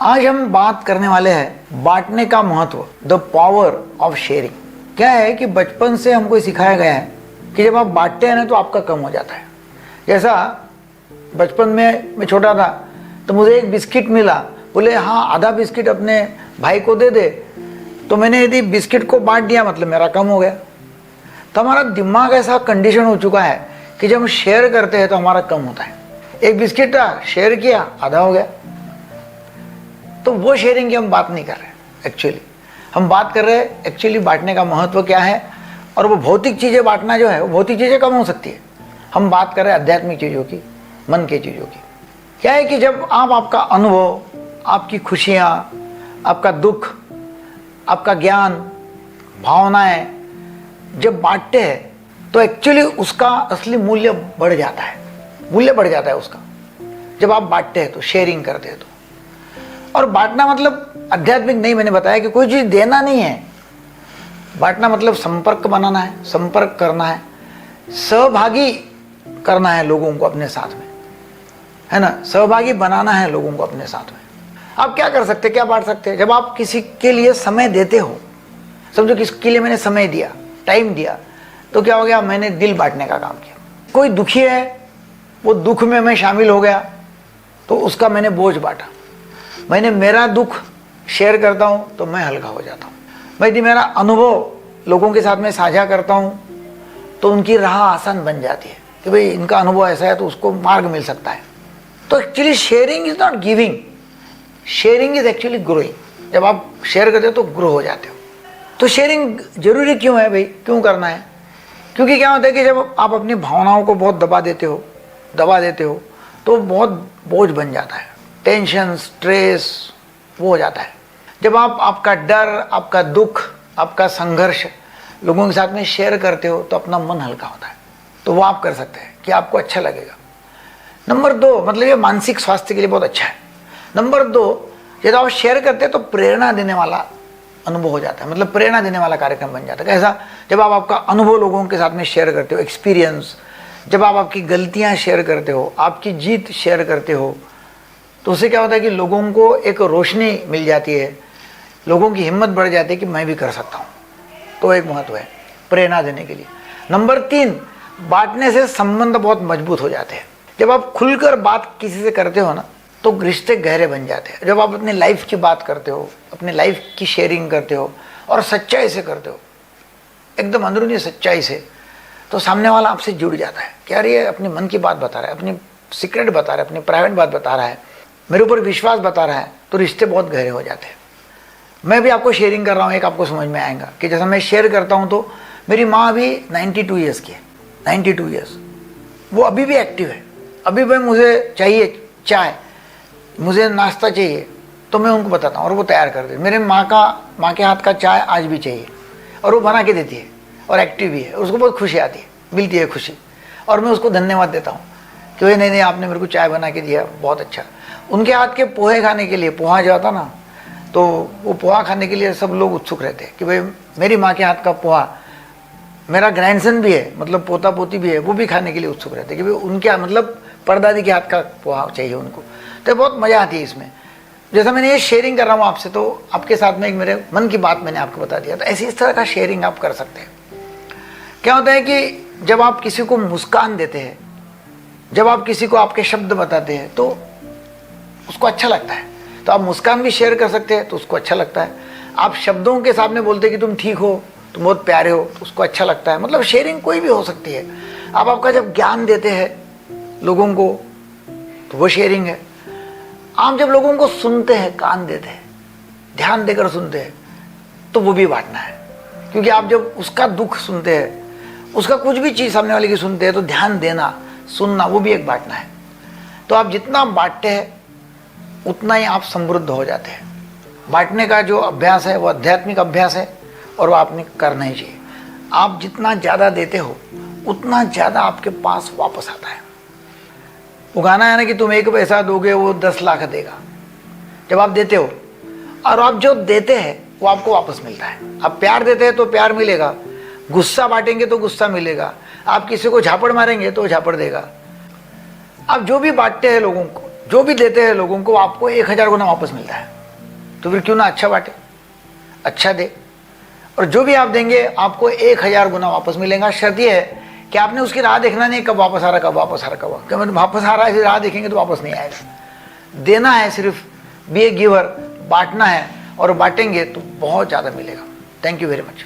आज हम बात करने वाले हैं बांटने का महत्व, द पावर ऑफ शेयरिंग। क्या है कि बचपन से हमको सिखाया गया है कि जब आप बांटते हैं ना तो आपका कम हो जाता है। जैसा बचपन में मैं छोटा था तो मुझे एक बिस्किट मिला, बोले हाँ आधा बिस्किट अपने भाई को दे दे, तो मैंने यदि बिस्किट को बांट दिया मतलब मेरा कम हो गया। तो हमारा दिमाग ऐसा कंडीशन हो चुका है कि जब हम शेयर करते हैं तो हमारा कम होता है। एक बिस्किट था, शेयर किया, आधा हो गया। तो वो शेयरिंग की हम बात नहीं कर रहे, एक्चुअली हम बात कर रहे हैं एक्चुअली बांटने का महत्व क्या है। और वो भौतिक चीजें बांटना जो है, वो भौतिक चीजें कम हो सकती है। हम बात कर रहे हैं आध्यात्मिक चीजों की, मन की चीजों की। क्या है कि जब आप आपका अनुभव, आपकी खुशियां, आपका दुख, आपका ज्ञान, भावनाएं जब बांटते हैं तो एक्चुअली उसका असली मूल्य बढ़ जाता है। मूल्य बढ़ जाता है उसका जब आप बांटते हैं तो, शेयरिंग करते हैं तो। और बांटना मतलब आध्यात्मिक नहीं, मैंने बताया कि कोई चीज देना नहीं है। बांटना मतलब संपर्क बनाना है, संपर्क करना है, सहभागी करना है लोगों को अपने साथ में, है ना, सहभागी बनाना है लोगों को अपने साथ में। आप क्या कर सकते हैं, क्या बांट सकते हैं? जब आप किसी के लिए समय देते हो, समझो किसके लिए मैंने समय दिया, टाइम दिया, तो क्या हो गया, मैंने दिल बांटने का काम किया। कोई दुखी है, वो दुख में मैं शामिल हो गया तो उसका मैंने बोझ बांटा। मैंने मेरा दुख शेयर करता हूं तो मैं हल्का हो जाता हूं। मैं यदि मेरा अनुभव लोगों के साथ में साझा करता हूं तो उनकी राह आसान बन जाती है कि भाई इनका अनुभव ऐसा है तो उसको मार्ग मिल सकता है। तो actually sharing is not giving, sharing is actually growing. जब आप शेयर करते हो तो ग्रो हो जाते हो। तो शेयरिंग जरूरी क्यों है भाई, क्यों करना है? क्योंकि क्या होता है कि जब आप अपनी भावनाओं को बहुत दबा देते हो तो बहुत बोझ बन जाता है, टेंशन, स्ट्रेस वो हो जाता है। जब आप आपका डर, आपका दुख, आपका संघर्ष लोगों के साथ में शेयर करते हो तो अपना मन हल्का होता है। तो वो आप कर सकते हैं कि आपको अच्छा लगेगा। नंबर 2, मतलब ये मानसिक स्वास्थ्य के लिए बहुत अच्छा है। नंबर 2, जब आप शेयर करते हैं तो प्रेरणा देने वाला अनुभव हो जाता है, मतलब प्रेरणा देने वाला कार्यक्रम बन जाता है। कैसा? जब आप आपका अनुभव लोगों के साथ में शेयर करते हो, एक्सपीरियंस, जब आप आपकी गलतियां शेयर करते हो, आपकी जीत शेयर करते हो, तो उससे क्या होता है कि लोगों को एक रोशनी मिल जाती है, लोगों की हिम्मत बढ़ जाती है कि मैं भी कर सकता हूँ। तो एक महत्व है प्रेरणा देने के लिए। नंबर 3, बांटने से संबंध बहुत मजबूत हो जाते हैं। जब आप खुलकर बात किसी से करते हो ना तो रिश्ते गहरे बन जाते हैं। जब आप अपने लाइफ की बात करते हो, अपने लाइफ की शेयरिंग करते हो और सच्चाई से करते हो, एकदम अंदरूनी सच्चाई से, तो सामने वाला आपसे जुड़ जाता है कि यार ये अपने मन की बात बता रहा है, अपनी सीक्रेट बता रहा है, अपनी प्राइवेट बात बता रहा है, मेरे ऊपर विश्वास बता रहा है। तो रिश्ते बहुत गहरे हो जाते हैं। मैं भी आपको शेयरिंग कर रहा हूँ, एक आपको समझ में आएगा कि जैसा मैं शेयर करता हूँ तो मेरी माँ अभी 92 ईयर्स की है, 92 ईयर्स, वो अभी भी एक्टिव है। अभी भी मुझे चाहिए चाय, मुझे नाश्ता चाहिए तो मैं उनको बताता हूँ और वो तैयार कर देती। मेरे माँ के हाथ का चाय आज भी चाहिए और वो बना के देती है और एक्टिव भी है। उसको बहुत खुशी आती है, मिलती है खुशी, और मैं उसको धन्यवाद देता हूँ कि भाई नहीं आपने मेरे को चाय बना के दिया, बहुत अच्छा। उनके हाथ के पोहे खाने के लिए, पोहा जो आता ना, तो वो पोहा खाने के लिए सब लोग उत्सुक रहते हैं कि भाई मेरी माँ के हाथ का पोहा, मेरा ग्रैंडसन भी है, मतलब पोता पोती भी है, वो भी खाने के लिए उत्सुक रहते हैं कि भाई उनके मतलब परदादी के हाथ का पोहा चाहिए उनको। तो बहुत मज़ा आती है इसमें। जैसा मैंने ये शेयरिंग कर रहा हूँ आपसे, तो आपके साथ में एक मेरे मन की बात मैंने आपको बता दिया। तो ऐसी इस तरह का शेयरिंग आप कर सकते हैं। क्या होता है कि जब आप किसी को मुस्कान देते हैं, जब आप किसी को आपके शब्द बताते हैं तो उसको अच्छा लगता है। तो आप मुस्कान भी शेयर कर सकते हैं तो उसको अच्छा लगता है। आप शब्दों के सामने बोलते हैं कि तुम ठीक हो, तुम बहुत प्यारे हो, तो उसको अच्छा लगता है। मतलब शेयरिंग कोई भी हो सकती है। आप आपका जब ज्ञान देते हैं लोगों को तो वो शेयरिंग है। आप जब लोगों को सुनते हैं, कान देते हैं, ध्यान देकर सुनते हैं, तो वो भी बांटना है। क्योंकि आप जब उसका दुख सुनते हैं, उसका कुछ भी चीज़ सामने वाले की सुनते हैं, तो ध्यान देना, सुनना, वो भी एक बांटना है। तो आप जितना बांटते हैं उतना ही आप समृद्ध हो जाते हैं। बांटने का जो अभ्यास है वो आध्यात्मिक अभ्यास है और वो आपने करना ही चाहिए। आप जितना ज़्यादा देते हो उतना ज़्यादा आपके पास वापस आता है। वो गाना है ना कि तुम 1 पैसा दोगे वो 10 लाख देगा। जब आप देते हो, और आप जो देते हैं वो आपको वापस मिलता है। आप प्यार देते हैं तो प्यार मिलेगा, गुस्सा बांटेंगे तो गुस्सा मिलेगा, आप किसी को झापड़ मारेंगे तो झापड़ देगा। आप जो भी बांटते हैं लोगों को, जो भी देते हैं लोगों को, आपको 1000 गुना वापस मिलता है। तो फिर क्यों ना अच्छा बांटे, अच्छा दे, और जो भी आप देंगे आपको 1000 गुना वापस मिलेगा। शर्त यह है कि आपने उसकी राह देखना नहीं, कब वापस आ रहा, कब वापस आ रहा, कब वापस आ रहा है, फिर राह देखेंगे तो वापस नहीं आएगा। देना है, सिर्फ बी ए गिवर, बांटना है, और बांटेंगे तो बहुत ज़्यादा मिलेगा। Thank you very much.